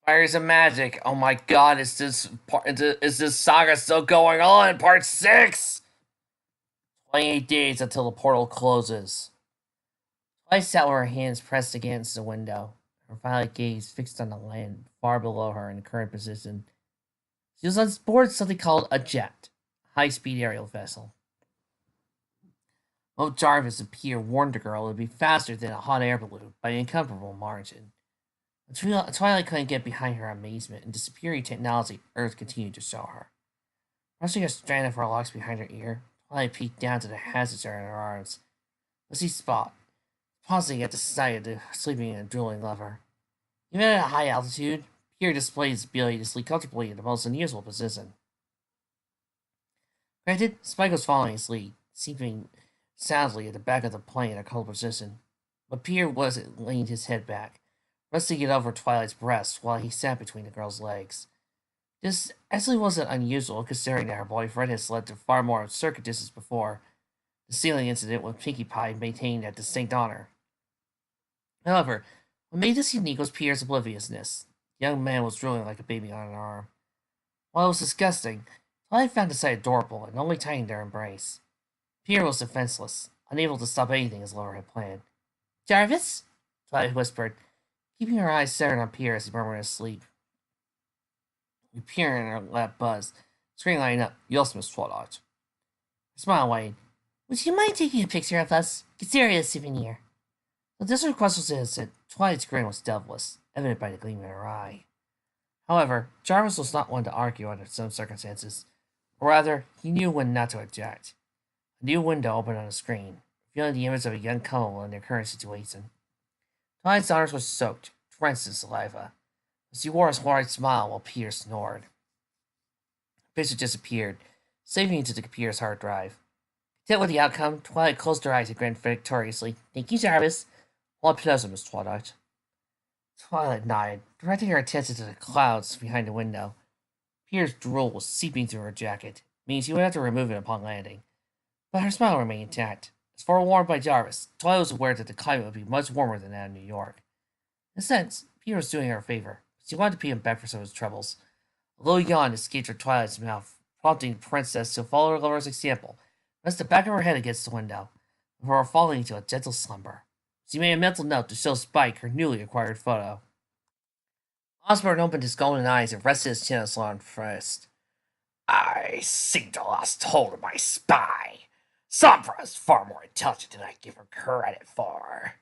Fires of Magic. Oh my god, is this saga still going on? Part 6! 28 days until the portal closes. Twilight sat with her hands pressed against the window, her violet gaze fixed on the land far below her in the current position. She was on board something called a jet, a high-speed aerial vessel. Both Jarvis and Pierre warned the girl it would be faster than a hot air balloon by an incomparable margin. Twilight couldn't get behind her amazement and the superior technology Earth continued to show her. Brushing a strand of her locks behind her ear, Twilight peeked down to the hazards in her arms. Was he spot, pausing at the sight of the sleeping and drooling lover. Even at a high altitude, Pierre displayed his ability to sleep comfortably in the most unusual position. Granted, Spike was following his lead, sleeping soundly at the back of the plane in a cold position, but Pierre leaned his head back, resting it over Twilight's breast while he sat between the girl's legs. This actually wasn't unusual, considering that her boyfriend had slept in far more circuit distance before, the ceiling incident with Pinkie Pie maintained at distinct honor. However, what made this unique was Pierre's obliviousness. The young man was drooling like a baby on an arm. While it was disgusting, Twilight found the sight adorable and only tightened their embrace. Pierre was defenseless, unable to stop anything his lover had planned. "Jarvis?" Twilight whispered, keeping her eyes centered on Pierre as he murmured his sleep. Pierre in her lap buzzed, screen lighting up. "Yes, Miss Twilight." Her smile waned. "Would you mind taking a picture of us? Consider it a souvenir." Though this request was innocent, Twilight's grin was devilish, evident by the gleam in her eye. However, Jarvis was not one to argue under some circumstances, or rather, he knew when not to object. A new window opened on the screen, revealing the image of a young couple in their current situation. Twilight's arms were soaked, drenched in saliva, but she wore a wide smile while Pierre snored. The picture disappeared, saving it to the computer's hard drive. Content with the outcome, Twilight closed her eyes and grinned victoriously. "Thank you, Jarvis." "My pleasure, Miss Twilight." Twilight nodded, directing her attention to the clouds behind the window. Pierre's drool was seeping through her jacket, meaning she would have to remove it upon landing. But her smile remained intact. As forewarned by Jarvis, Twilight was aware that the climate would be much warmer than that of New York. In a sense, Pierre was doing her a favor. She wanted to pay him back for some of his troubles. A low yawn escaped from Twilight's mouth, prompting the princess to follow her lover's example, rest the back of her head against the window, before falling into a gentle slumber. She made a mental note to show Spike her newly acquired photo. Osborne opened his golden eyes and rested his chin on his long wrist. "I seem to have lost hold of my spy. Sombra is far more intelligent than I give her credit for."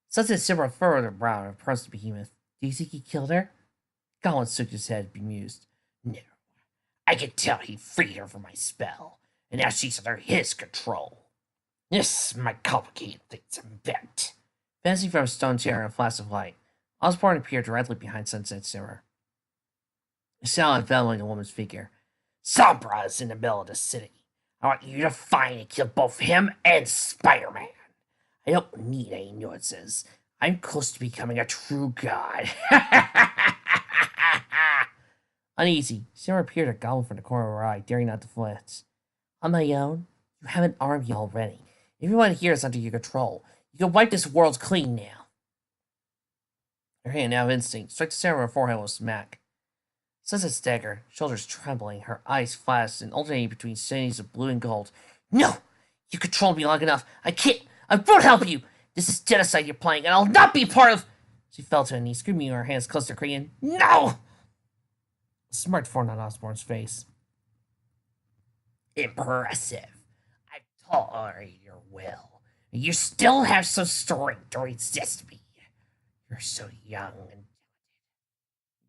Sunset simmered further brown and approached the behemoth. "Do you think he killed her?" Goblin shook his head, bemused. "No. I can tell he freed her from my spell, and now she's under his control. This might complicate things a bit." Advancing from a stone chair in a flash of light, Osborne appeared directly behind Sunset Simmer. A sound enveloping the woman's figure. "Sombra is in the middle of the city. I want you to find and kill both him and Spider-Man. I don't need any nuances. I'm close to becoming a true god." Uneasy, Simmer appeared a goblin from the corner of her eye, daring not to flinch. "On my own? You have an army already. Everyone here is under your control. You can wipe this world clean now." Her hand, now of instinct, struck the center of her forehead with a smack. Sunset staggered, shoulders trembling, her eyes flashed and alternating between shades of blue and gold. "No! You controlled me long enough. I can't. I won't help you. This is genocide you're playing, and I'll not be part of—" She fell to her knees, screaming her hands close to her cranium. "No!" A smirk formed on Osborne's face. "Impressive. I've tolerated your will. You still have some strength to resist me. You're so young and..."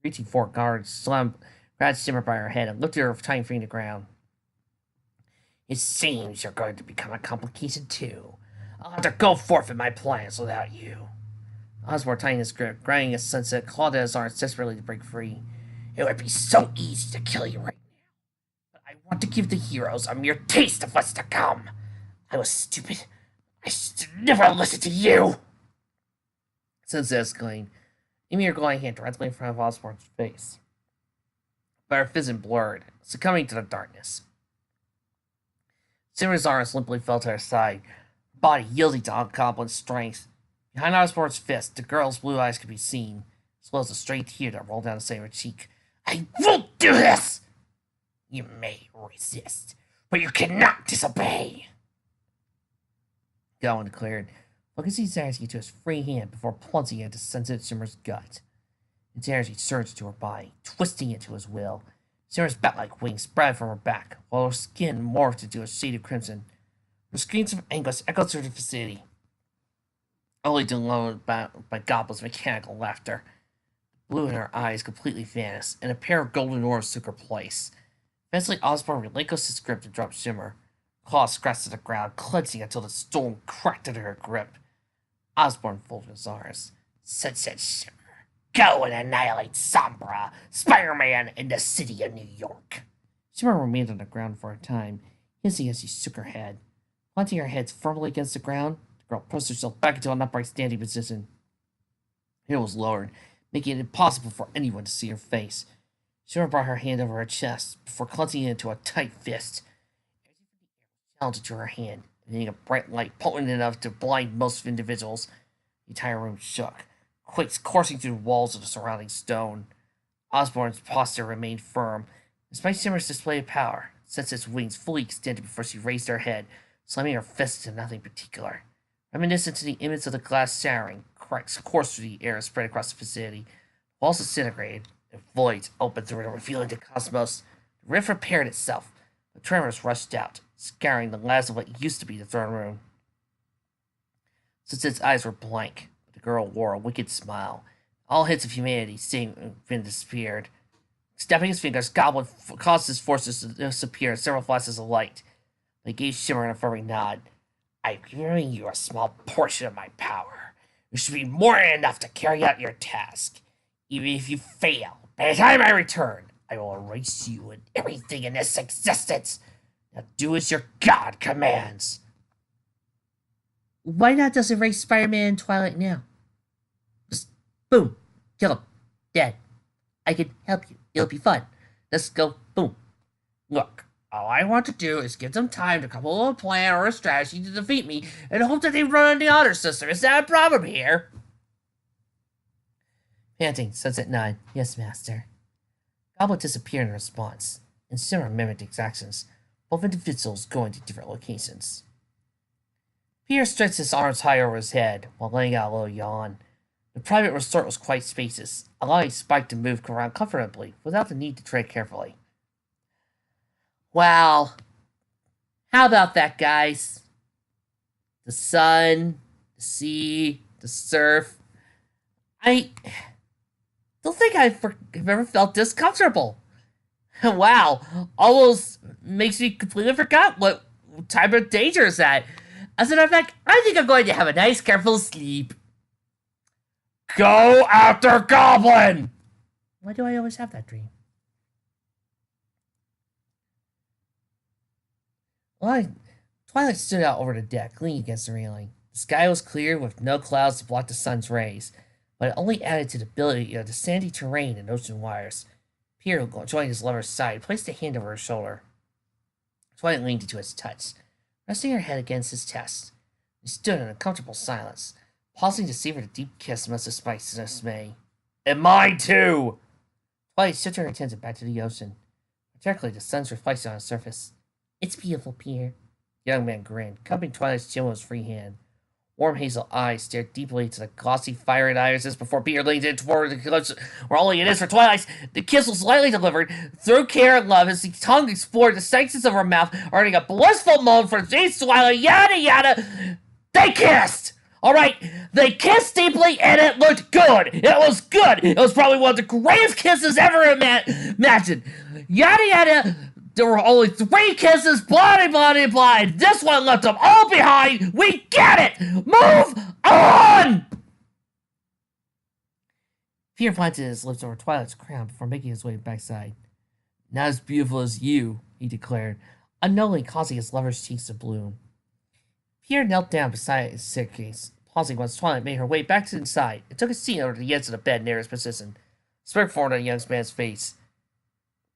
Reaching for guard, Slump grabbed Simmer by her head and lifted her tiny feet to the ground. "It seems you're going to become a complication too. I'll have to go forth in my plans without you." Osborne tightened his grip, grinding as Sunset clawed at his arms desperately to break free. "It would be so easy to kill you right now, but I want to give the heroes a mere taste of what's to come. I was stupid. I should never listen to you." Sunset exclaimed, aiming her glowing hand directly in front of Osborne's face. But her vision blurred, succumbing to the darkness. Simmer's arms limply fell to her side, her body yielding to Goblin's strength. Behind Osborne's fist, the girl's blue eyes could be seen, as well as a stray tear that rolled down the side of her cheek. I won't do this! You may resist, but you cannot disobey! Goblin declared, focusing his energy to his free hand before plunging it into sensitive Shimmer's gut. Its energy surged to her body, twisting it to his will. Shimmer's bat-like wings spread from her back, while her skin morphed into a shade of crimson. Her screams of anguish echoed through the vicinity, only diluted by Goblin's mechanical laughter. The blue in her eyes completely vanished, and a pair of golden orbs took her place. Eventually, Osborne relinquished his grip to drop Shimmer. Claws scratched at the ground, clenching until the stone cracked under her grip. Osborne folded his arms. Sunset Shimmer, go and annihilate Sombra, Spider-Man, in the city of New York. Shimmer remained on the ground for a time, hissing as she shook her head. Planting her head firmly against the ground, the girl pushed herself back into an upright standing position. Her head was lowered, making it impossible for anyone to see her face. Shimmer brought her hand over her chest before clenching it into a tight fist. Challenged into her hand, emitting a bright light potent enough to blind most individuals. The entire room shook, quakes coursing through the walls of the surrounding stone. Osborne's posture remained firm, despite Shimmer's display of power. Sunset's wings fully extended before she raised her head, slamming her fists into nothing particular. Reminiscent to the image of the glass shattering, cracks coursed through the air and spread across the vicinity. Walls disintegrated, and voids opened through it, revealing the cosmos. The rift repaired itself, but tremors rushed out, scattering the last of what used to be the throne room. Sunset's eyes were blank, but the girl wore a wicked smile. All hints of humanity seemed to have been disappeared. Snapping his fingers, Goblin caused his forces to disappear in several flashes of light. They gave Shimmer an affirming nod. I'm giving you a small portion of my power. It should be more than enough to carry out your task. Even if you fail, by the time I return, I will erase you and everything in this existence. Now do as your god commands. Why not just erase Spider-Man and Twilight now? Just boom, kill him, dead. I can help you. It'll be fun. Let's go, boom. Look, all I want to do is give them time to come up with a plan or a strategy to defeat me and hope that they run on the honor system. Is that a problem here? Panting, Sunset 9. Yes, Master. Goblin disappeared in response, and Shimmer mimicked his actions, both individuals going to different locations. Peter stretched his arms high over his head while letting out a little yawn. The private resort was quite spacious, allowing Spike to move around comfortably without the need to tread carefully. Well, how about that, guys? The sun, the sea, the surf. I don't think I've ever felt this comfortable. Wow, almost makes me completely forgot what type of danger is that. As a matter of fact, I think I'm going to have a nice, careful sleep. Go after Goblin! Why do I always have that dream? Twilight stood out over the deck, leaning against the railing. The sky was clear with no clouds to block the sun's rays, but it only added to the ability of the sandy terrain and ocean wires. Peter, joining his lover's side, placed a hand over her shoulder. Twilight leaned into his touch, resting her head against his chest. He stood in a comfortable silence, pausing to savor the deep kiss must have spiced his dismay. And mine too! Twilight shifted her attention back to the ocean, particularly the sun's reflection on the surface. It's beautiful, Peter. The young man grinned, cupping Twilight's chin with his free hand. Warm hazel eyes stared deeply into the glossy, fiery irises before Peter leaned in toward the kiss, where only it is for Twilight. The kiss was lightly delivered, through care and love, as the tongue explored the sanctity of her mouth, earning a blissful moan from Jane's Twilight, yada yada. They kissed! Alright, they kissed deeply and it looked good! It was good! It was probably one of the greatest kisses ever imagined! Yada yada! There were only 3 kisses, blah. This one left them all behind! We get it! Move on! Peter planted his lips over Twilight's crown before making his way backside. Not as beautiful as you, he declared, unknowingly causing his lover's cheeks to bloom. Peter knelt down beside his staircase, pausing once Twilight made her way back to inside and took a seat over the edge of the bed near his position. Smirk formed on the young man's face.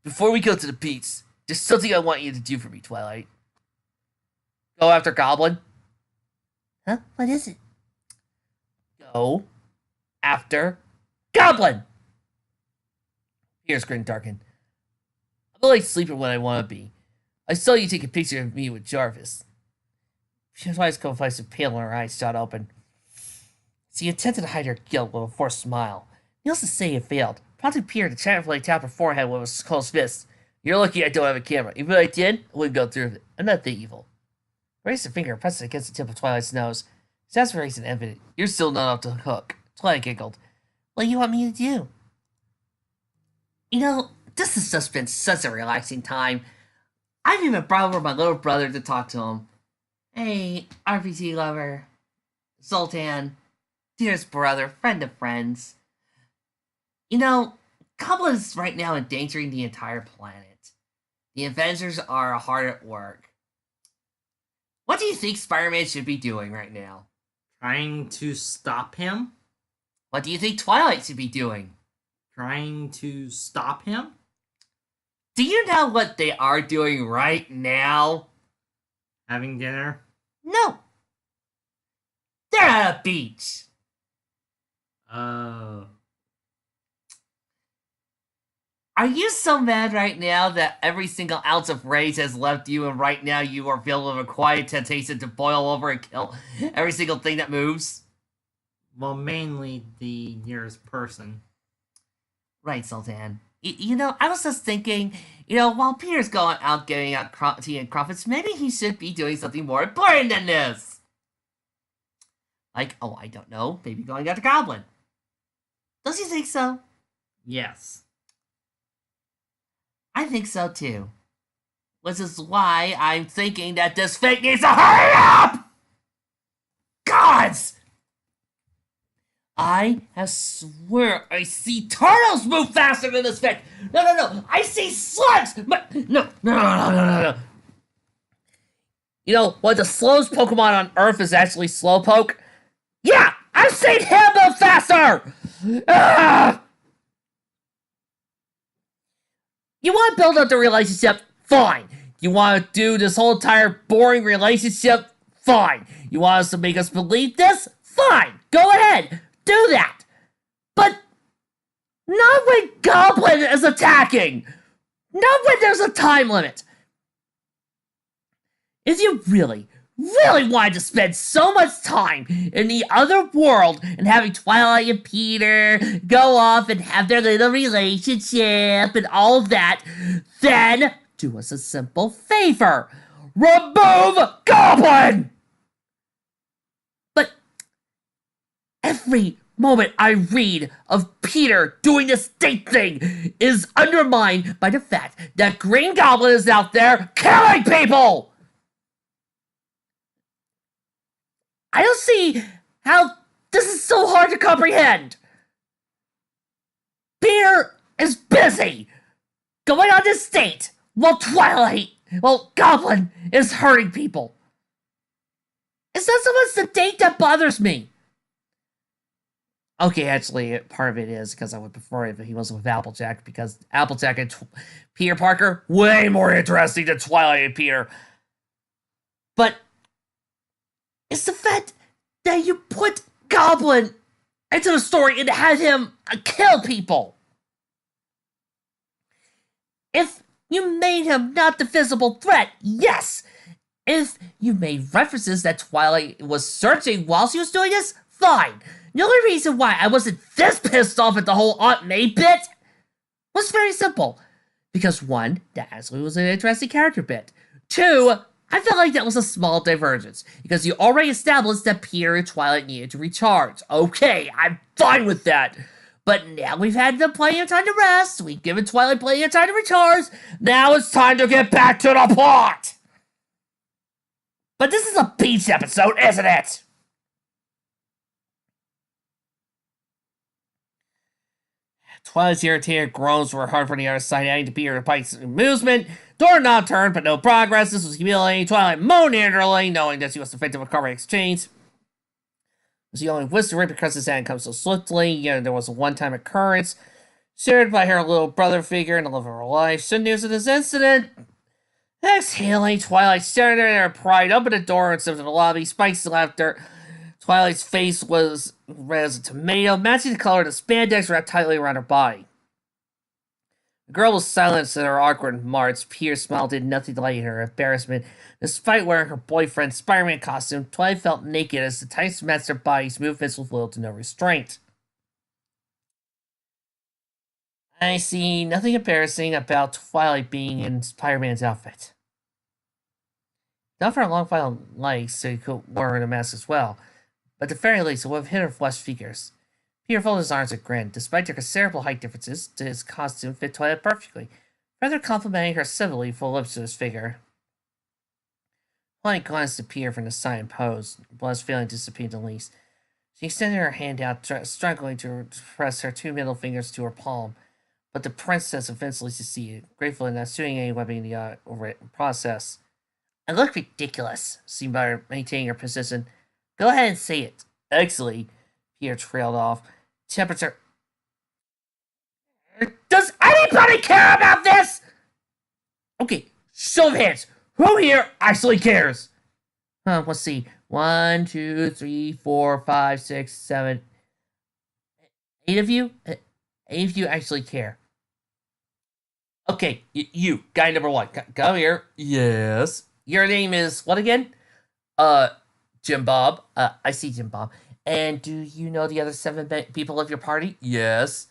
Before we go to the beach, there's something I want you to do for me, Twilight. Go after Goblin. Huh? What is it? Go after Goblin! Peter's grin darkened. I'm like sleeping when I want to be. I saw you take a picture of me with Jarvis. Peter's eyes confused and pale and her eyes shot open. She attempted to hide her guilt with a forced smile. Needless to say, it failed, prompting Peter to triumphantly tap her forehead with his closed fist. You're lucky I don't have a camera. Even if I did, I wouldn't go through with it. I'm not that evil. He raised her finger and pressed it against the tip of Twilight's nose. His aspiration evident. You're still not off the hook. Twilight giggled. What do you want me to do? You know, this has just been such a relaxing time. I've even brought over my little brother to talk to him. Hey, RPG lover. Zoltan. Dearest brother, friend of friends. You know, Goblin's right now endangering the entire planet. The Avengers are hard at work. What do you think Spider-Man should be doing right now? Trying to stop him? What do you think Twilight should be doing? Trying to stop him? Do you know what they are doing right now? Having dinner? No. They're at a beach. Oh. Are you so mad right now that every single ounce of rage has left you and right now you are filled with a quiet temptation to boil over and kill every single thing that moves? Well, mainly the nearest person. Right, Sultan. You know, I was just thinking, you know, while Peter's going out getting out tea and crumpets, maybe he should be doing something more important than this. Like, oh, I don't know, maybe going out to Goblin. Don't you think so? Yes. I think so too. Which is why I'm thinking that this fake needs to hurry up! Gods! I have swear I see turtles move faster than this fake. No. I see slugs! No. You know, what the slowest Pokemon on Earth is actually Slowpoke? Yeah! I've seen him move faster! Ah! You want to build up the relationship? Fine. You want to do this whole entire boring relationship? Fine. You want us to make us believe this? Fine. Go ahead. Do that. But not when Goblin is attacking. Not when there's a time limit. If you really wanted to spend so much time in the other world and having Twilight and Peter go off and have their little relationship and all of that, then do us a simple favor. Remove Goblin! But every moment I read of Peter doing this date thing is undermined by the fact that Green Goblin is out there killing people! I don't see how this is so hard to comprehend. Peter is busy going on this date while Goblin is hurting people. It's not so much the date that bothers me. Okay, actually, part of it is because I would prefer it if he was with Applejack, because Applejack and Peter Parker, way more interesting than Twilight and Peter. But it's the fact that you put Goblin into the story and had him kill people. If you made him not the visible threat, yes. If you made references that Twilight was searching while she was doing this, fine. The only reason why I wasn't this pissed off at the whole Aunt May bit was very simple. Because one, that actually was an interesting character bit. Two, I felt like that was a small divergence, because you already established that Peter and Twilight needed to recharge. Okay, I'm fine with that. But now we've had them plenty of time to rest, we've given Twilight plenty of time to recharge, now it's time to get back to the plot! But this is a beach episode, isn't it? Twilight's irritated groans were hard from the other side, adding to Peter and Pike's amusement. Doorknob turned, but no progress. This was humiliating. Twilight moaned angrily, knowing that she was the victim of karmic exchange. She only wished the repercussions hadn't come so swiftly. Yet there was a one-time occurrence shared by her little brother figure in the love of her life. Some news of this incident. Exhaling, Twilight stared at her pride, opened the door and stepped into the lobby. Spike's laughter. Twilight's face was red as a tomato, matching the color of the spandex wrapped tightly around her body. The girl was silenced in her awkward march. Pierre's smile did nothing to lighten her embarrassment. Despite wearing her boyfriend's Spider-Man costume, Twilight felt naked as the tights matched her body's movements with little to no restraint. I see nothing embarrassing about Twilight being in Spider-Man's outfit. Not for a long final legs, so he could wear the mask as well, but at the very least it would have hid her flesh figures. Pierre folded his arms and grinned. Despite their considerable height differences, his costume fit Twilight perfectly, further complimenting her civilly full lips to his figure. Twilight glanced at Pierre from the side and posed, Blood's feeling disappeared the least. She extended her hand out, struggling to press her two middle fingers to her palm, but the princess eventually succeeded, grateful in not suing anyone in the process. I look ridiculous, she muttered, maintaining her position. Go ahead and say it. Actually, Pierre trailed off. Temperature. Does anybody care about this? Okay, show of hands. Who here actually cares? Let's see. 1, 2, 3, 4, 5, 6, 7. 8 of you? 8 of you actually care. Okay, you, guy number 1. Come here. Yes. Your name is what again? Jim Bob. I see Jim Bob. And do you know the other 7 people of your party? Yes.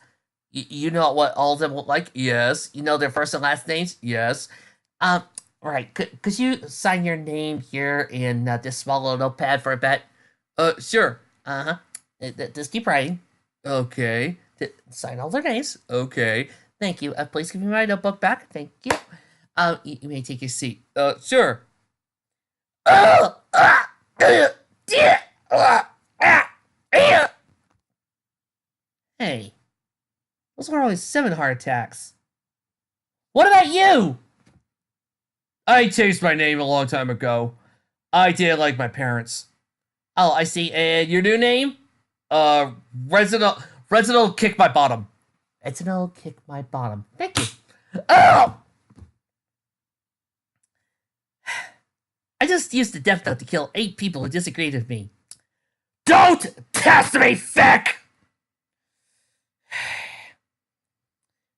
You know what all of them look like? Yes. You know their first and last names? Yes. Right. Could you sign your name here in this small little notepad for a bet? Sure. Uh-huh. Just keep writing. Okay. Sign all their names. Okay. Thank you. Please give me my notebook back. Thank you. You may take your seat. Sure. Hey, those are only 7 heart attacks. What about you? I changed my name a long time ago. I did like my parents. Oh, I see. And your new name? Reginald Kick My Bottom. Reginald Kick My Bottom. Thank you. Oh! I just used the death note to kill 8 people who disagreed with me. Don't test me, Fick!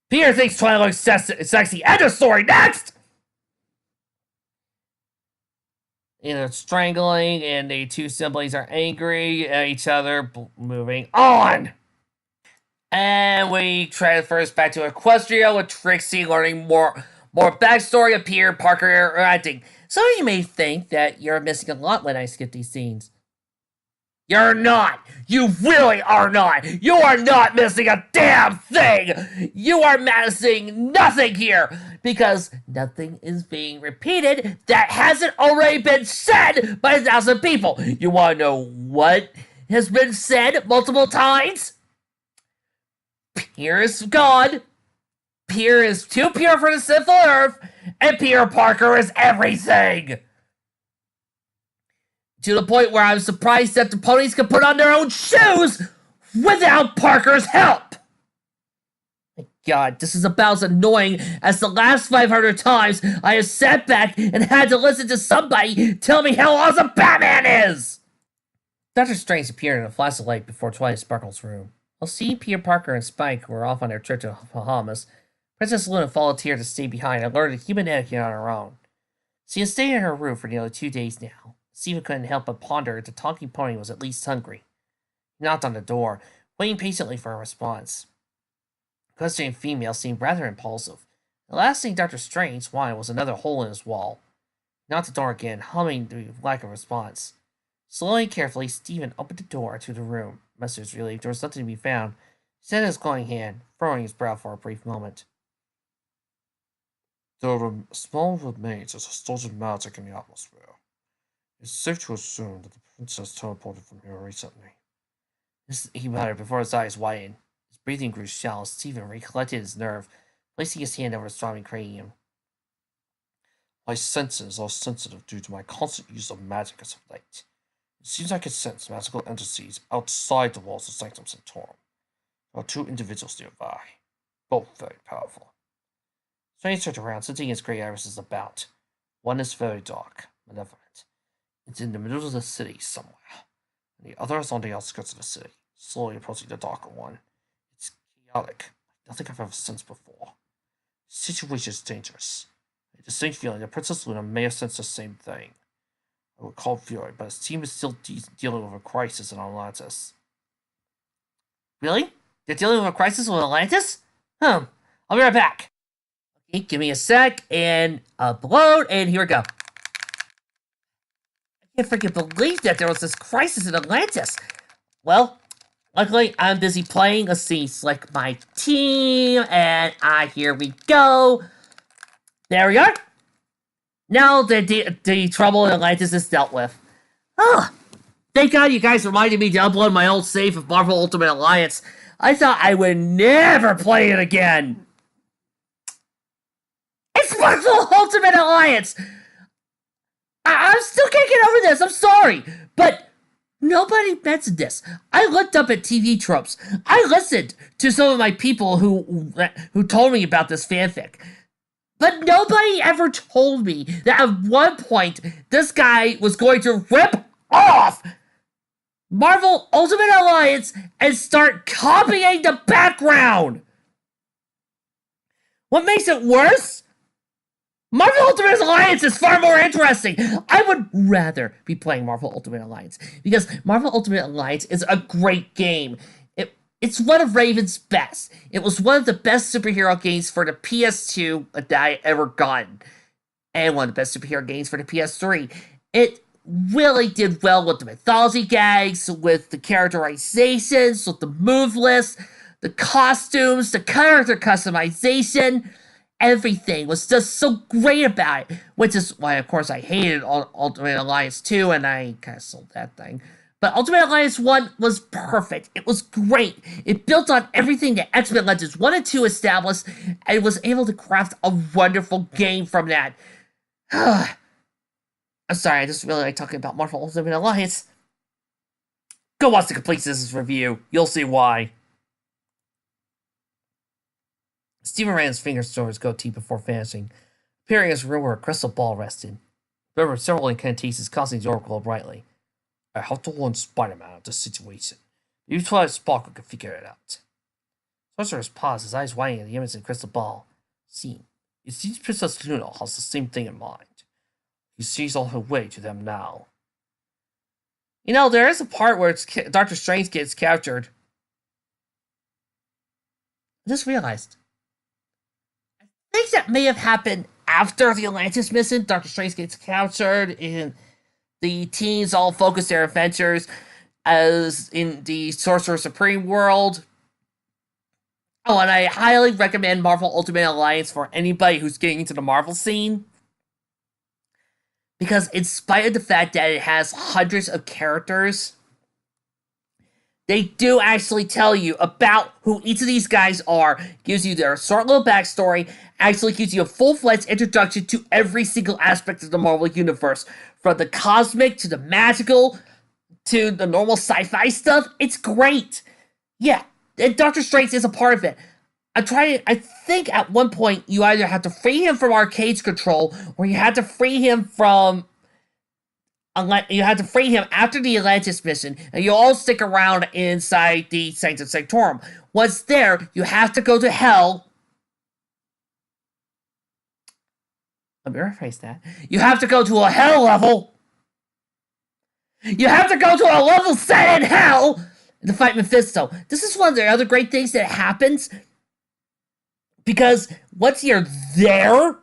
Peter thinks Twilight looks sexy. End of story. Next! Strangling, and the 2 siblings are angry at each other. Moving on. And we transfers back to Equestria with Trixie learning more backstory of Peter Parker interacting. Some of you may think that you're missing a lot when I skip these scenes. You're not! You really are not! You are not missing a damn thing! You are missing nothing here! Because nothing is being repeated that hasn't already been said by 1,000 people! You wanna know what has been said multiple times? Peter is God. Peter is too pure for the sinful earth, and Peter Parker is everything! To the point where I'm surprised that the ponies can put on their own shoes without Parker's help! My God, this is about as annoying as the last 500 times I have sat back and had to listen to somebody tell me how awesome Batman is! Dr. Strange appeared in a flash of light before Twilight Sparkle's room. While seeing Peter Parker and Spike were off on their trip to the Bahamas, Princess Luna volunteered to stay behind and learn human etiquette on her own. She had stayed in her room for nearly 2 days now. Stephen couldn't help but ponder if the talking pony was at least hungry. He knocked on the door, waiting patiently for a response. The questioning female seemed rather impulsive. The last thing Dr. Strange wanted was another hole in his wall. He knocked the door again, humming the lack of response. Slowly and carefully, Stephen opened the door to the room. Much was relieved there was nothing to be found. He set his glowing hand, furrowing his brow for a brief moment. The small remains of distorted magic in the atmosphere. It's safe to assume that the princess teleported from here recently. He muttered before his eyes widened. His breathing grew shallow. Stephen recollected his nerve, placing his hand over his throbbing cranium. My senses are sensitive due to my constant use of magic as of late. It seems I can sense magical entities outside the walls of Sanctum Sanctorum. There are 2 individuals nearby, both very powerful. Strange turned around, scenting his gray irises about. One is very dark, malevolent. It's in the middle of the city somewhere. and the other is on the outskirts of the city, slowly approaching the darker one. It's chaotic, like nothing I've ever sensed before. The situation is dangerous. A distinct feeling that Princess Luna may have sensed the same thing. I would call Fury, but his team is still dealing with a crisis in Atlantis. Really? They're dealing with a crisis with Atlantis? I'll be right back. Okay, give me a sec, and upload, and here we go. I can't freaking believe that there was this crisis in Atlantis. Well, luckily, I'm busy playing. Let's see, select my team, and here we go. There we are. Now the trouble in Atlantis is dealt with. Oh, thank God you guys reminded me to upload my old save of Marvel Ultimate Alliance. I thought I would never play it again. It's Marvel Ultimate Alliance! I'm still can't get over this, I'm sorry. But nobody mentioned this. I looked up at TV tropes. I listened to some of my people who told me about this fanfic. But nobody ever told me that at one point this guy was going to rip off Marvel Ultimate Alliance and start copying the background. What makes it worse? Marvel Ultimate Alliance is far more interesting. I would rather be playing Marvel Ultimate Alliance because Marvel Ultimate Alliance is a great game. It's one of Raven's best. It was one of the best superhero games for the PS2 that I ever gotten, and one of the best superhero games for the PS3. It really did well with the mythology gags, with the characterizations, with the move list, the costumes, the character customization. Everything was just so great about it, which is why, of course, I hated Ultimate Alliance 2, and I canceled that thing. But Ultimate Alliance 1 was perfect. It was great. It built on everything that X-Men Legends 1 and 2 established, and was able to craft a wonderful game from that. I'm sorry, I just really like talking about Marvel Ultimate Alliance. Go watch the complete Citizens review. You'll see why. Stephen ran his fingers through his goatee before finishing, appearing as a room where a crystal ball rested. There were several incantations causing the oracle brightly. I have to warn Spider-Man of this situation. Maybe Twilight Sparkle can figure it out. Sorcerer's paused, his eyes widening at the image in the crystal ball. See, it seems Princess Luna has the same thing in mind. He sees on her way to them now. You know, there is a part where Doctor Strange gets captured. I just realized. I think that may have happened after the Atlantis mission. Doctor Strange gets captured, and the teens all focus their adventures as in the Sorcerer Supreme world. Oh, and I highly recommend Marvel Ultimate Alliance for anybody who's getting into the Marvel scene. Because in spite of the fact that it has hundreds of characters, they do actually tell you about who each of these guys are, gives you their short little backstory, actually gives you a full-fledged introduction to every single aspect of the Marvel Universe. From the cosmic, to the magical, to the normal sci-fi stuff. It's great. Yeah, and Doctor Strange is a part of it. I think at one point you either have to free him from Arcade's control, or you had to free him from... You had to free him after the Atlantis mission, and you all stick around inside the Sanctum Sanctorum. Once there, you have to go to Hell. Let me rephrase that. You have to go to a Hell level. You have to go to a level set in Hell to fight Mephisto. This is one of the other great things that happens. Because once you're there,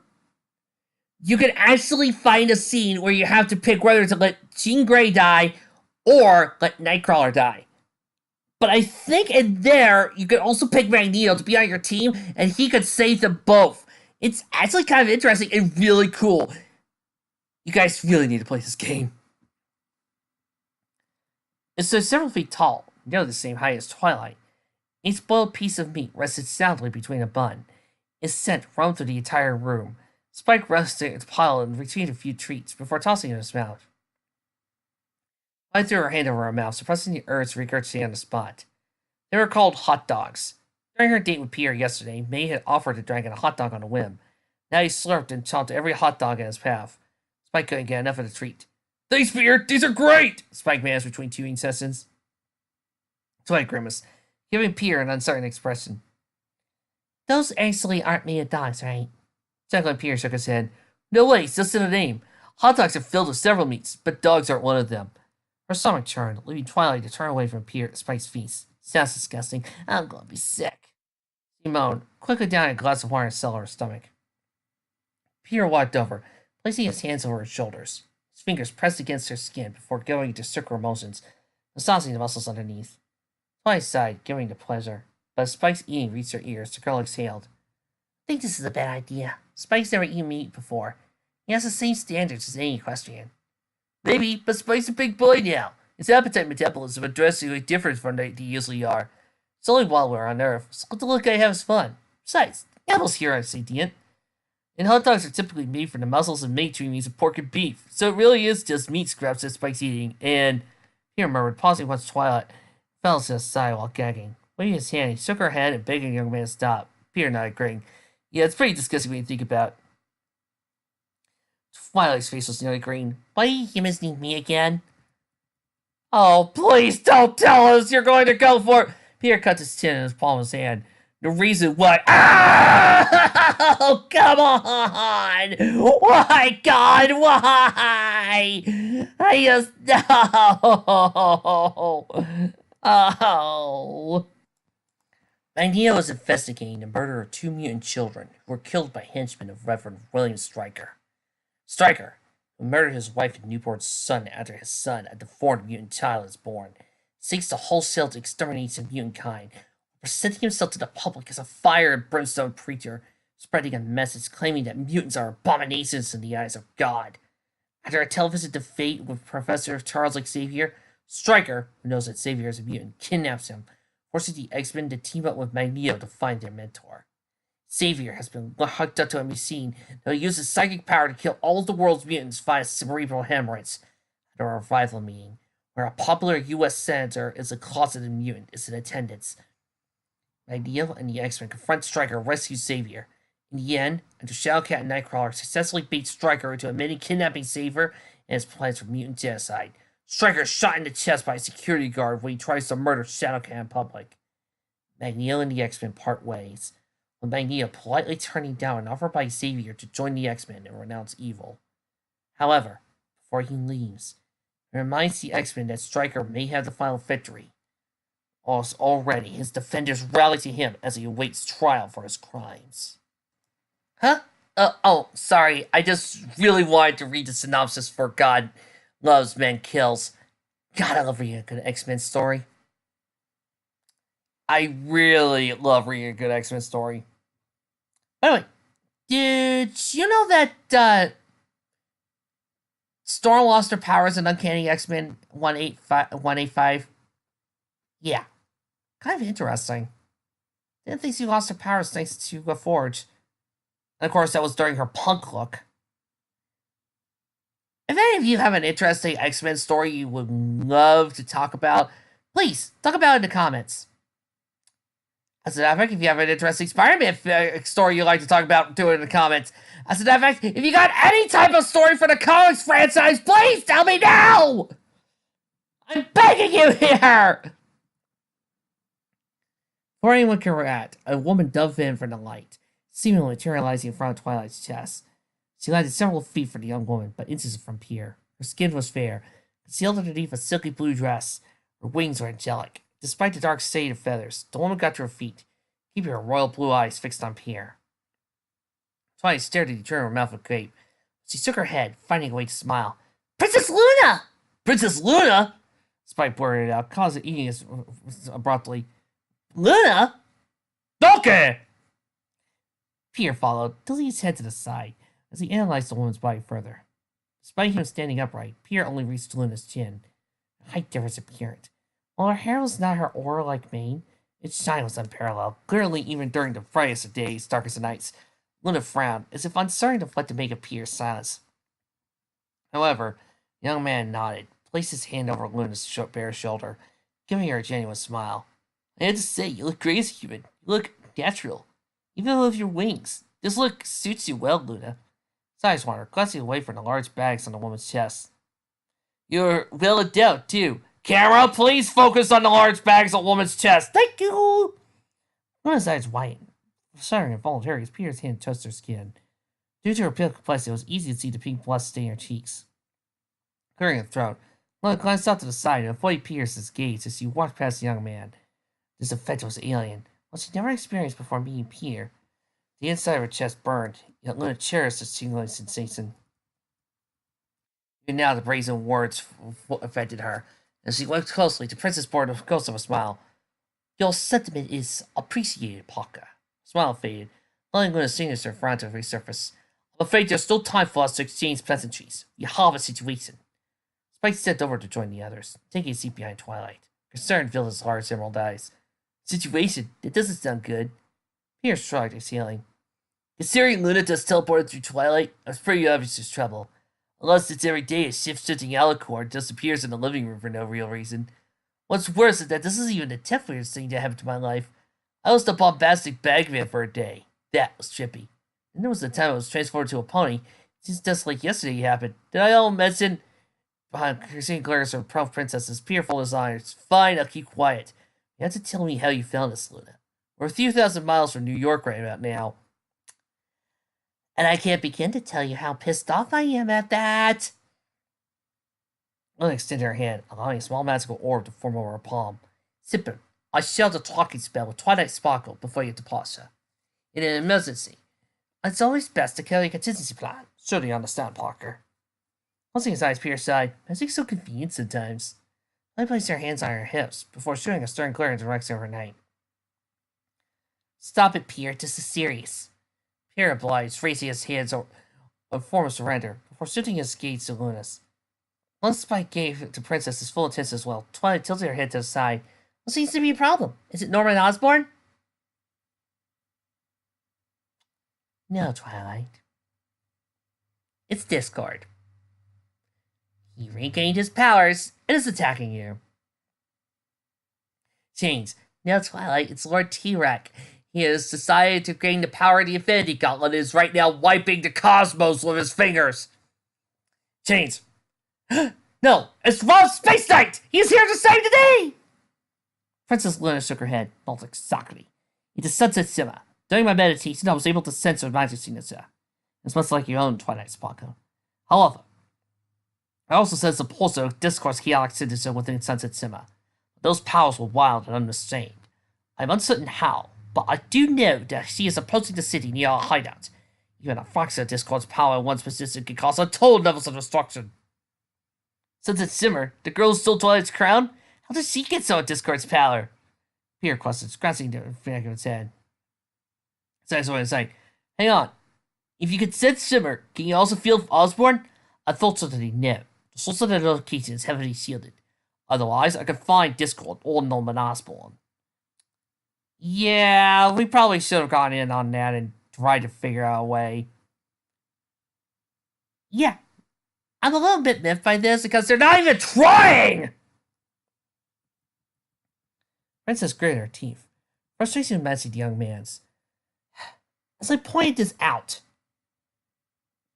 you can actually find a scene where you have to pick whether to let Jean Grey die or let Nightcrawler die. But I think in there, you could also pick Magneto to be on your team, and he could save them both. It's actually kind of interesting and really cool. You guys really need to play this game. It's so several feet tall, nearly the same height as Twilight. Each boiled piece of meat rested soundly between a bun. Its scent roamed through the entire room. Spike rested its pile and retrieved a few treats before tossing it in his mouth. Twilight threw her hand over her mouth, suppressing the urge to regurgitate on the spot. They were called hot dogs. During her date with Peter yesterday, May had offered the dragon a hot dog on a whim. Now he slurped and chomped every hot dog in his path. Spike couldn't get enough of the treat. Thanks, Peter. These are great! Spike managed between two ink sessions. Twilight grimaced, giving Peter an uncertain expression. Those actually aren't made of dogs, right? Chuckling, Peter shook his head. No way, it's just in the name. Hot dogs are filled with several meats, but dogs aren't one of them. Her stomach churned, leaving Twilight to turn away from Peter at Spike's feast. Sounds disgusting. I'm gonna be sick. She moaned, quickly down a glass of water to settle her stomach. Peter walked over, placing his hands over her shoulders. His fingers pressed against her skin before going into circular motions, massaging the muscles underneath. Twilight sighed, giving the pleasure, but as Spike's eating reached her ears, the girl exhaled. I think this is a bad idea. Spike's never eaten meat before. He has the same standards as any equestrian. Maybe, but Spike's a big boy now. His appetite metabolism and drastically different from they usually are. It's only while we're on Earth, so let the little guy have his fun. Besides, animals here aren't sentient. And hot dogs are typically made from the muscles and meat trimmings of pork and beef, so it really is just meat scraps that Spike's eating, and... Peter murmured, pausing once Twilight fell to his side while gagging. Waving his hand, he shook her head and begged the young man to stop. Peter nodded, grinning. Yeah, it's pretty disgusting when you think about it. Twilight's face was nearly green. Why are you humaning me again? Oh, please don't tell us you're going to go for it! Peter cut his chin in his palm of his hand. The reason why... Ah! Oh, come on! Why, God, why? I just... No! Oh... Magneto was investigating the murder of two mutant children who were killed by henchmen of Reverend William Stryker. Stryker, who murdered his wife and newborn son after his son, a deformed mutant child, is born, seeks to wholesale to exterminate some mutant kind, presenting himself to the public as a fire and brimstone preacher, spreading a message claiming that mutants are abominations in the eyes of God. After a television debate with Professor Charles Xavier, Stryker, who knows that Xavier is a mutant, kidnaps him, forcing the X-Men to team up with Magneto to find their mentor. Xavier has been hooked up to a machine that uses psychic power to kill all of the world's mutants via cerebral hemorrhages. At a revival meeting, where a popular U.S. senator is a closeted mutant, is in attendance. Magneto and the X-Men confront Stryker and rescue Xavier. In the end, after Shadowcat and Nightcrawler successfully bait Stryker into admitting kidnapping Xavier and his plans for mutant genocide, Stryker is shot in the chest by a security guard when he tries to murder Shadowcat in public. Magneto and the X-Men part ways, with Magneto politely turning down an offer by Xavier to join the X-Men and renounce evil. However, before he leaves, he reminds the X-Men that Stryker may have the final victory. Already, his defenders rally to him as he awaits trial for his crimes. Huh? Oh, sorry. I just really wanted to read the synopsis for God Loves, Men Kills. God, I love reading a good X-Men story. I really love reading a good X-Men story. By the way, did you know that Storm lost her powers in Uncanny X-Men 185? Yeah. Kind of interesting. Didn't think she lost her powers thanks to Forge. And of course, that was during her punk look. If any of you have an interesting X-Men story you would love to talk about, please talk about it in the comments. As a matter of fact, if you have an interesting Spider-Man story you'd like to talk about, do it in the comments. As a matter of fact, if you got any type of story for the comics franchise, please tell me now! I'm begging you here! Before anyone can react, a woman dove in from the light, seemingly materializing in front of Twilight's chest. She landed several feet from the young woman, but inches from Pierre. Her skin was fair, concealed underneath a silky blue dress. Her wings were angelic. Despite the dark shade of feathers, the woman got to her feet, keeping her royal blue eyes fixed on Pierre. Twilight stared at each other, her mouth agape. She shook her head, finding a way to smile. Princess Luna! Princess Luna? Spike blurted out, causing eating abruptly. Luna? Okay! Pierre followed, tilting his head to the side, as he analyzed the woman's body further. Despite him standing upright, Pierre only reached Luna's chin. The height difference apparent. While her hair was not her aura-like mane, its shine was unparalleled. Clearly, even during the brightest of days, darkest of nights, Luna frowned, as if uncertain of what to make of Pierre's silence. However, the young man nodded, placed his hand over Luna's bare shoulder, giving her a genuine smile. I had to say, you look great as a human. You look natural. Even with your wings. This look suits you well, Luna. His eyes wandered, glancing away from the large bags on the woman's chest. You're well endowed, too. Camera, please focus on the large bags of woman's chest. Thank you! Luna's eyes whitened. Shuddering involuntarily as Peter's hand touched her skin. Due to her pale complexion, it was easy to see the pink blood stain her cheeks. Clearing her throat, Luna glanced off to the side and avoided Pierce's gaze as she walked past the young man. This infectious alien, what she never experienced before meeting Peter. The inside of her chest burned, yet Luna cherished the tingling sensation. Even now the brazen words affected her. As she looked closely, the princess bore the ghost of a smile. Your sentiment is appreciated, Parker. The smile faded, letting Luna's signature frown to resurface. I'm afraid there's still time for us to exchange pleasantries. You have a situation. Spike stepped over to join the others, taking a seat behind Twilight. Concern filled his large emerald eyes. Situation? That doesn't sound good. Peter shrugged, exhaling. Considering Luna just teleported through Twilight, it's pretty obvious there's trouble. Unless it's every day a shift-shifting alicorn disappears in the living room for no real reason. What's worse is that this isn't even the tenth thing to happen to my life. I was the bombastic bagman for a day. That was trippy. And there was the time I was transformed to a pony. It seems just like yesterday happened. Did I all mention? Behind Christine glares of proud princesses, Peter folded his eyes. Fine, I'll keep quiet. You have to tell me how you found this, Luna. We're a few thousand miles from New York right about now. And I can't begin to tell you how pissed off I am at that. Luna extended her hand, allowing a small magical orb to form over her palm. Simple. I shelled a talking spell with Twilight Sparkle before your departure. In an emergency, it's always best to carry a contingency plan. Sure you understand, Parker. Closing his eyes, Peter sighed. Magic's so convenient sometimes. Luna placed her hands on her hips before shooting a stern glare in the direction of her knight. Stop it, Peter. This is serious. Peter obliged, raising his hands in form of surrender, before shifting his gaze to Luna's. Once Spike gave the princess his full attention as well, Twilight tilted her head to the side. What seems to be a problem? Is it Norman Osborn? No, Twilight. It's Discord. He regained his powers and is attacking you. James. No, Twilight, it's Lord T-Rex. He has decided to gain the power of the Infinity Gauntlet and is right now wiping the cosmos with his fingers. James. No, it's Rob Space Knight! He's here to save the day! Princess Luna shook her head, not exactly. It is Sunset Simmer. During my meditation, I was able to sense her magic signature. It's much like your own Twilight Sparkle. However, I also sense the pulse of Discord's chaotic signature within Sunset Simmer. Those powers were wild and unrestrained. I'm uncertain how, but I do know that she is approaching the city near our hideout. Even a fraction of Discord's power in one position can cause untold levels of destruction. Sunset Simmer, the girl who stole Twilight's crown? How did she get some of Discord's power? Peter questioned, scratching the back of his head. Besides what I was like, hang on. If you could sense Simmer, can you also feel Osborn? Unfortunately, no. The source of the location is heavily shielded. Otherwise, I could find Discord or Norman Osborn. Yeah, we probably should have gone in on that and tried to figure out a way. Yeah, I'm a little bit miffed by this because they're not even trying! Princess gritted her teeth. Frustration matched the young man's. As I pointed this out,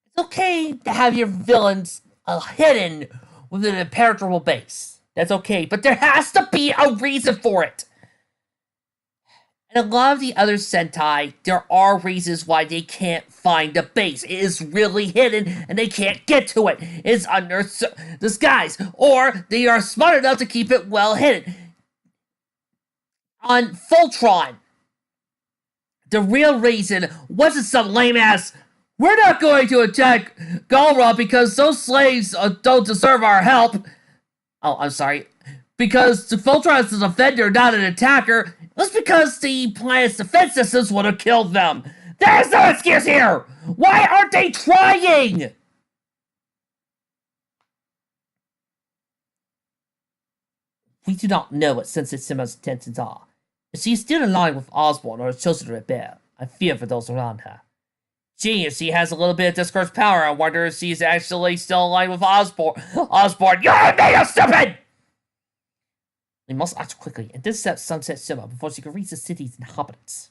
it's okay to have your villains hidden within an impenetrable base. That's okay, but there has to be a reason for it. And a lot of the other Sentai, there are reasons why they can't find the base. It is really hidden, and they can't get to it. It's under disguise, or they are smart enough to keep it well hidden. On Voltron, the real reason wasn't some lame-ass, we're not going to attack Galra because those slaves don't deserve our help. Oh, I'm sorry. Because Voltron is a defender, not an attacker. It was because the planet's defense systems would have killed them. There's no excuse here! Why aren't they trying? We do not know what Sunset Simmer's intentions are. If she is still in line with Osborn or has chosen to rebel, I fear for those around her. Gee, if she has a little bit of Discord's power, I wonder if she's actually still in line with Osborn. Osborn, you're made of stupid! We must act quickly and intercept Sunset Simmer before she can reach the city's inhabitants.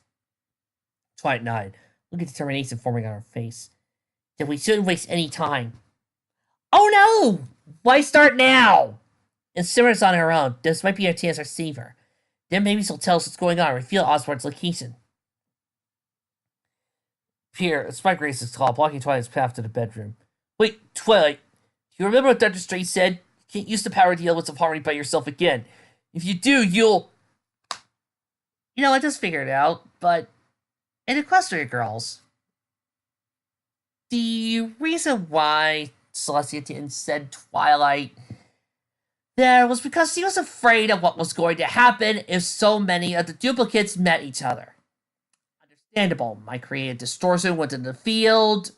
Twilight nodded, look at determination forming on her face. Then we shouldn't waste any time. Oh no! Why start now? And Simmer's on her own. This might be a chance to save her. Then maybe she'll tell us what's going on and reveal Oswald's location. Pierre, Spike races call, blocking Twilight's path to the bedroom. Wait, Twilight, do you remember what Dr. Strange said? You can't use the power to deal with some harmony by yourself again. If you do, you'll... I just figured it out, but... In Equestria Girls, the reason why Celestia didn't send Twilight there was because she was afraid of what was going to happen if so many of the duplicates met each other. Understandable. Might create a distortion within the field.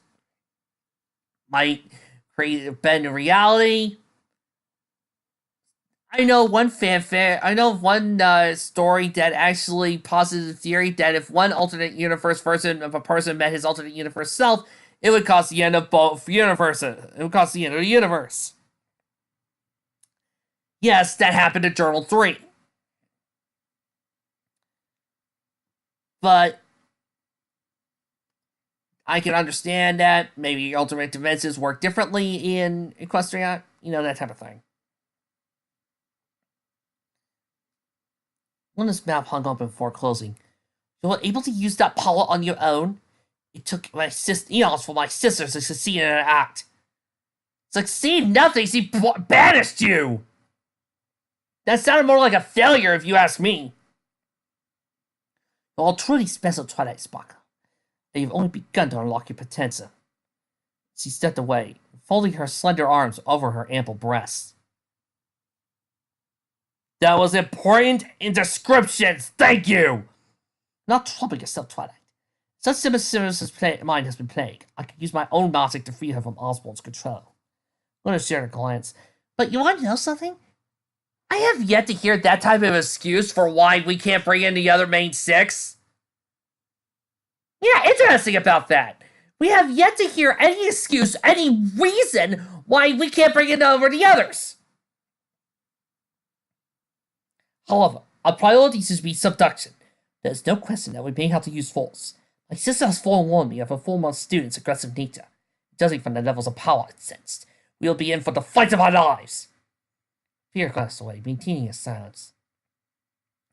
Might create a bend in reality. I know one fanfare. I know one story that actually posited the theory that if one alternate universe version of a person met his alternate universe self, it would cause the end of both universes. It would cause the end of the universe. Yes, that happened in Journal 3. But I can understand that maybe alternate dimensions work differently in Equestria, that type of thing. Luna's mouth hung open before closing. You were able to use that power on your own? It took eons for my sisters to succeed in an act. Succeed nothing, she banished you! That sounded more like a failure if you ask me. You're all truly special, Twilight Sparkle. And you've only begun to unlock your potential. She stepped away, folding her slender arms over her ample breasts. That was important in descriptions, thank you! Not trouble yourself, Twilight. Such Simmer's mind has been plagued. I could use my own magic to free her from Oswald's control. Luna shared a glance. But you want to know something? I have yet to hear that type of excuse for why we can't bring in the other main six. Yeah, interesting about that. We have yet to hear any excuse, any reason why we can't bring in over the others. However, our priority should be subduction. There is no question that we may have to use force. My sister has forewarned me of a former student's aggressive nature. Judging from the levels of power it sensed, we will be in for the fight of our lives. Fear glanced away, maintaining a silence.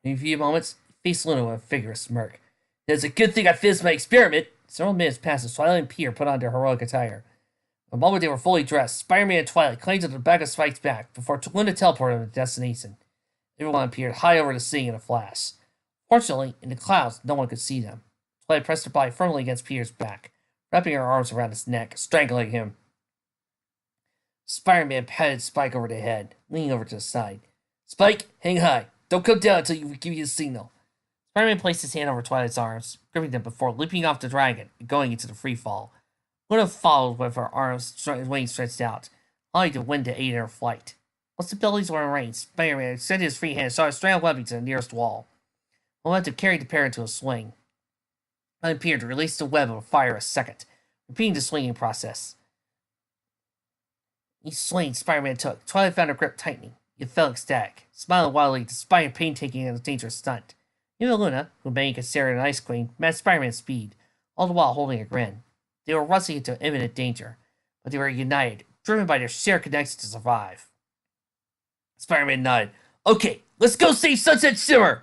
In a few moments, he faced Luna with a vigorous smirk. It's a good thing I finished my experiment. Several minutes passed as Twilight and Pierre put on their heroic attire. The moment they were fully dressed, Spider-Man and Twilight climbed to the back of Spike's back before Luna teleported them to destination. Everyone appeared high over the sea in a flash. Fortunately, in the clouds, no one could see them. Twilight pressed her body firmly against Pierre's back, wrapping her arms around his neck, strangling him. Spider-Man patted Spike over the head, leaning over to the side. Spike, hang high. Don't come down until you give you a signal. Spider-Man placed his hand over Twilight's arms, gripping them before leaping off the dragon and going into the free fall. Luna followed with her wings stretched out, allowing the wind to aid in her flight. Once the abilities were in range, Spider-Man extended his free hand and shot a strand of webbing to the nearest wall. Momentum carried the pair into a swing. Then appeared to release the web and fire a second, repeating the swinging process. Each swing Spider-Man took, Twilight found her grip tightening. It felt ecstatic, smiling wildly despite painstaking and a dangerous stunt. Even Luna, who many considered an ice queen, matched Spider-Man's speed, all the while holding a grin. They were rushing into imminent danger, but they were united, driven by their shared connection to survive. Spider-Man nodded. Okay, let's go save Sunset Shimmer!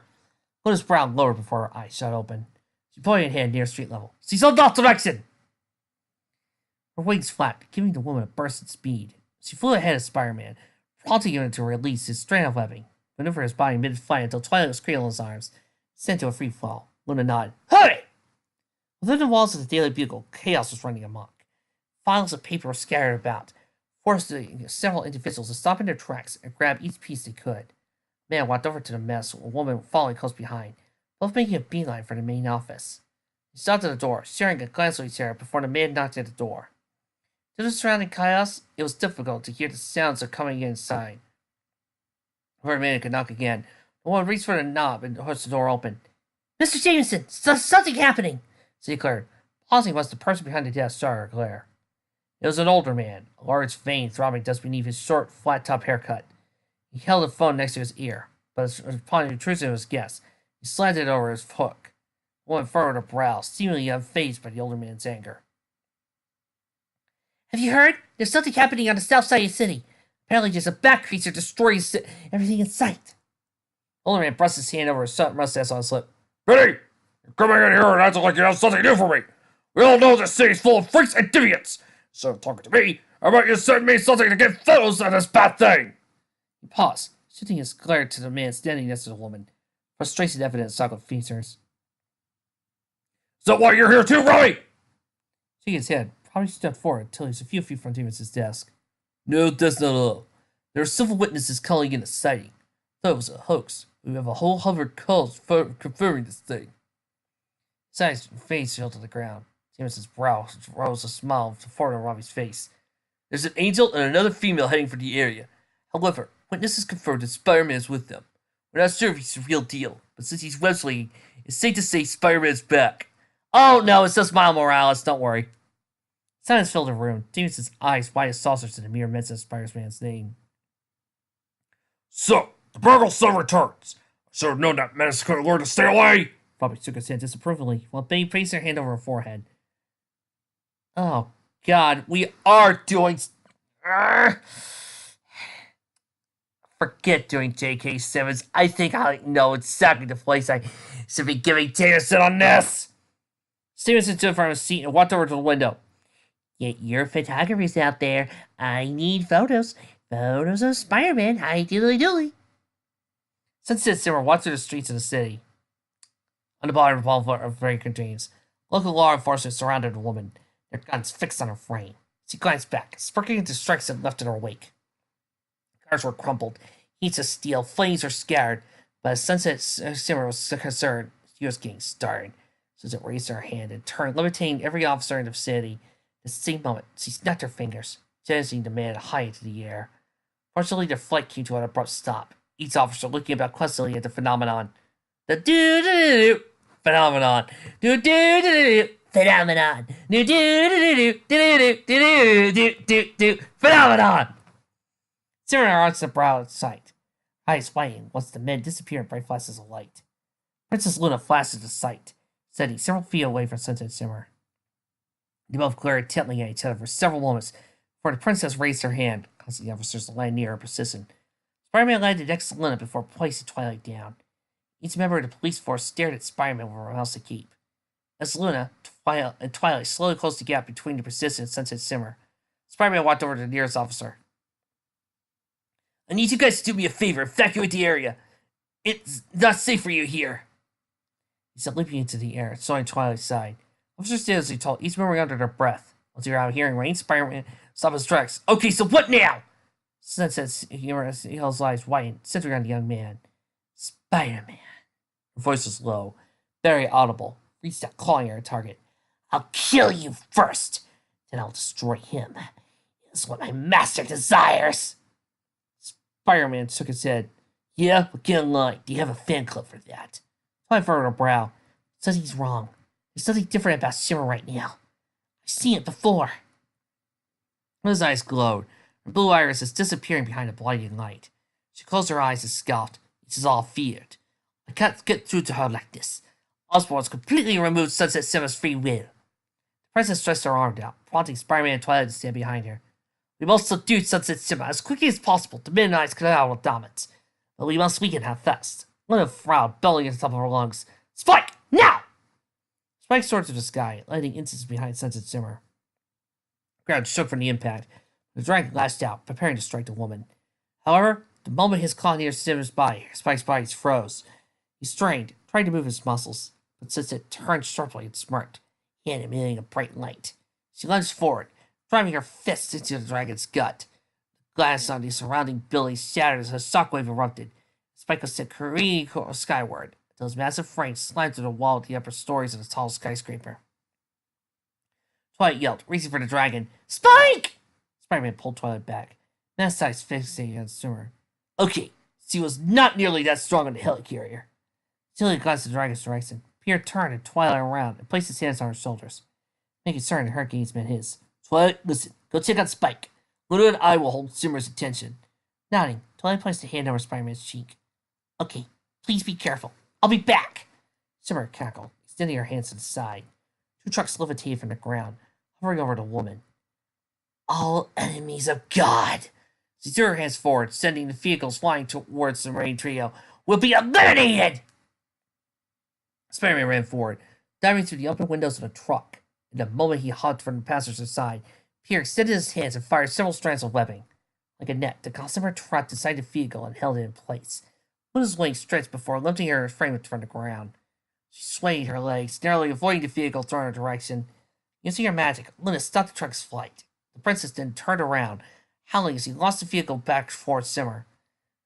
Luna's brow lowered before her eyes shut open. She pointed a hand near street level. She's on that direction! Her wings flapped, giving the woman a burst in speed. She flew ahead of Spider-Man, prompting him to release his strand of webbing, maneuver his body mid-flight until Twilight was cradled in his arms, sent to a free fall. Luna nodded. Hurry! Within the walls of the Daily Bugle, chaos was running amok. Files of paper were scattered about, forcing several individuals to stop in their tracks and grab each piece they could. A man walked over to the mess, with a woman following close behind, both making a beeline for the main office. He stopped at the door, sharing a glance with each other before the man knocked at the door. Due to the surrounding chaos, it was difficult to hear the sounds of coming inside. Before the man could knock again, the woman reached for the knob and pushed the door open. Mr. Jameson, something happening! She declared, pausing once the person behind the desk saw her glare. It was an older man, a large vein throbbing just beneath his short, flat-top haircut. He held the phone next to his ear, but upon the intrusion of his guest, he slanted it over his hook. The woman furrowed her brow, seemingly unfazed by the older man's anger. Have you heard? There's something happening on the south side of the city. Apparently there's a bat creature destroying everything in sight. Older man brushed his hand over his mustache on his lip. Biddy! You're coming in here and acting like you have something new for me! We all know this city's full of freaks and deviants! So talking to me, how about you send me something to get photos of this bad thing? He paused, shifting his glare to the man standing next to the woman. Frustration evident in Stockholm features. Is that why you're here too, Robbie? Shaking his head, probably stepped forward until he was a few feet from David's desk. No, that's not all. There are several witnesses calling in a sighting. Thought it was a hoax. We have a whole 100 calls confirming this thing. His eyes and face fell to the ground. Jameson's brow rose a smile forward on Robbie's face. There's an angel and another female heading for the area. However, witnesses confirmed that Spider-Man is with them. We're not sure if he's the real deal, but since he's web-slinging, it's safe to say Spider-Man's back. Oh no, it's just Miles Morales, don't worry. Silence filled the room. Jameson's eyes wide as saucers in the mere mention of Spider-Man's name. So, the burgle still returns. I should have known that menace could have learned to stay away. Robbie shook his head disapprovingly, while Betty placed her hand over her forehead. Oh, God, we are doing... Forget doing J.K. Simmons. I think I know exactly the place I should be giving Jameson on this. Stevenson stood from his seat and walked over to the window. Get your photographers out there. I need photos. Photos of Spider-Man. Hi, diddly-dilly. Sunset Simmer walked through the streets of the city. On the bottom of Franklin James, local law enforcement surrounded the woman, their guns fixed on her frame. She glanced back, sparking into strikes that left in her wake. Cars were crumpled, heaps of steel, flames were scattered, but as Sunset Simmer was concerned, she was getting started. Sunset raised her hand and turned, levitating every officer in the vicinity. At the same moment, she snapped her fingers, jettisoning the man high into the air. Fortunately, their flight came to an abrupt stop, each officer looking about questioningly at the phenomenon. The do-do-do-do phenomenon. Do-do-do-do phenomenon. Do-do-do-do-do-do-do-do-do-do phenomenon. Simmer arched the brow in sight, eyes widening once the men disappeared in bright flashes of light. Princess Luna flashed into sight, standing several feet away from Sunset Simmer. They both glared intently at each other for several moments before the princess raised her hand, causing the officers to lie near her persistent. Spider-Man landed next to Luna before placing Twilight down. Each member of the police force stared at Spider-Man with her mouths to keep. As Luna and Twilight slowly closed the gap between the persistent Sunset Simmer, Spider-Man walked over to the nearest officer. I need you guys to do me a favor, evacuate the area. It's not safe for you here. He said, leaping into the air, soaring Twilight's side. Officer Stanley told each member under their breath. Once you're out of hearing range, Spider-Man stopped his tracks. Okay, so what now? Sunset's Hill's eyes widened, centering on the young man. Spider-Man. Her voice was low, very audible, reached out, clawing at her target. I'll kill you first, then I'll destroy him. It's what my master desires. Spider-Man shook his head. Yeah, but get in line. Do you have a fan club for that? Twilight furrowed her brow. Says he's wrong. There's something different about Shimmer right now. I've seen it before. His eyes glowed, her blue irises disappearing behind a blinding light. She closed her eyes and scoffed. This is all feared. I can't get through to her like this. Osborn's completely removed Sunset Simmer's free will. The princess stretched her arm out, prompting Spider-Man and Twilight to stand behind her. We must subdue Sunset Simmer as quickly as possible to minimize collateral damage. But we must weaken her first. Luna frowned, bellowing at the top of her lungs. Spike! Now! Spike soared to the sky, landing inches behind Sunset Simmer. The ground shook from the impact. The dragon lashed out, preparing to strike the woman. However, the moment his claw near Simmer's body, Spike's body froze. He strained, trying to move his muscles, but Sunset turned sharply and smirked, hand emitting a bright light. She lunged forward, driving her fist into the dragon's gut. The glass on the surrounding buildings shattered as a shockwave erupted. Spike was sent careening skyward, until his massive frame slammed through the wall of the upper stories of the tall skyscraper. Twilight yelled, reaching for the dragon. Spike! Spider-Man pulled Twilight back. Man's eyes fixating on Simmer. Okay, she was not nearly that strong on the helicarrier. Tilly glanced in the dragon's direction. Pierre turned and Twilight around and placed his hands on her shoulders. Making certain her gaze met his. Twilight, listen, go check out Spike. Luna and I will hold Simmer's attention. Nodding, Twilight placed a hand over Spider-Man's cheek. Okay, please be careful. I'll be back. Simmer cackled, extending her hands to the side. Two trucks levitated from the ground, hovering over the woman. All enemies of God. She threw her hands forward, sending the vehicles flying towards the Marine trio. Will be eliminated! Spider-Man ran forward, diving through the open windows of a truck. In the moment he hopped from the passenger's side, Peter extended his hands and fired several strands of webbing. Like a net, the customer trapped inside the vehicle and held it in place. Luna's wings stretched before lifting her frame from the ground. She swayed her legs, narrowly avoiding the vehicle thrown in her direction. Using her magic, Luna stopped the truck's flight. The princess then turned around, howling as he launched the vehicle back towards Simmer.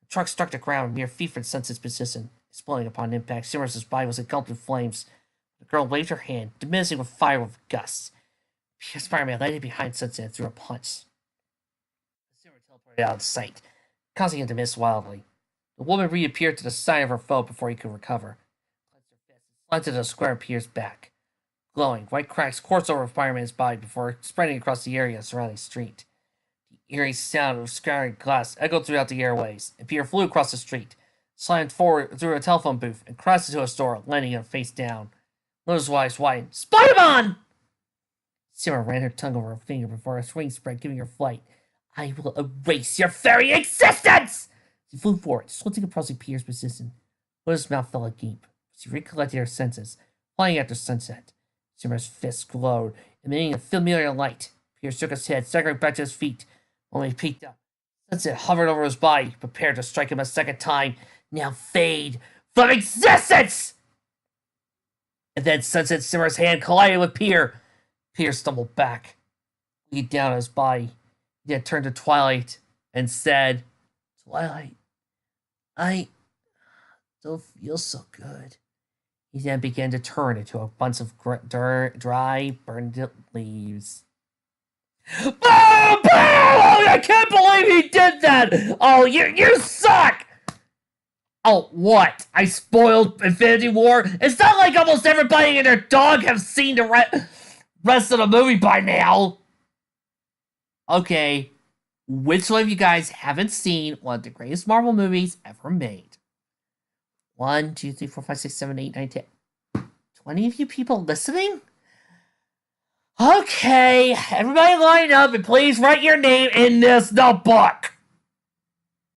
The truck struck the ground mere feet from Sunset's position. Exploding upon impact, Simmer's body was engulfed in flames. The girl waved her hand, diminishing with fire with gusts. Spider-Man landed behind Sunset and threw a punch. The Simmer teleported out of sight, causing him to miss wildly. The woman reappeared to the side of her foe before he could recover. Slanted a square of Pierre's back. Glowing, white cracks coursed over Spider-Man's body before spreading across the area surrounding the street. The eerie sound of scattering glass echoed throughout the airways, and Pierre flew across the street, slammed forward through a telephone booth, and crashed into a store, landing him face down. Luna's eyes widened. Spider-Man! Simmer ran her tongue over her finger before her wings spread, giving her flight. I will erase your very existence! She flew forward, swiftly approaching Pierre's position. Luna's mouth fell agape. She recollected her senses, flying after Sunset. Simmer's fists glowed, emitting a familiar light. Pierre shook his head, staggering back to his feet. When he peeked up, Sunset hovered over his body, prepared to strike him a second time. Now fade from existence! And then Sunset Simmer's hand collided with Pierre. Pierre stumbled back, leaned down on his body. He then turned to Twilight and said, Twilight, I don't feel so good. He then began to turn into a bunch of dry, burned leaves. Boom! Boom! Oh, I can't believe he did that! Oh, you suck! Oh, what? I spoiled Infinity War? It's not like almost everybody and their dog have seen the rest of the movie by now. Okay, which one of you guys haven't seen one of the greatest Marvel movies ever made? 1, 2, 3, 4, 5, 6, 7, 8, 9, 10. 20 of you people listening? Okay, everybody line up and please write your name in this notebook.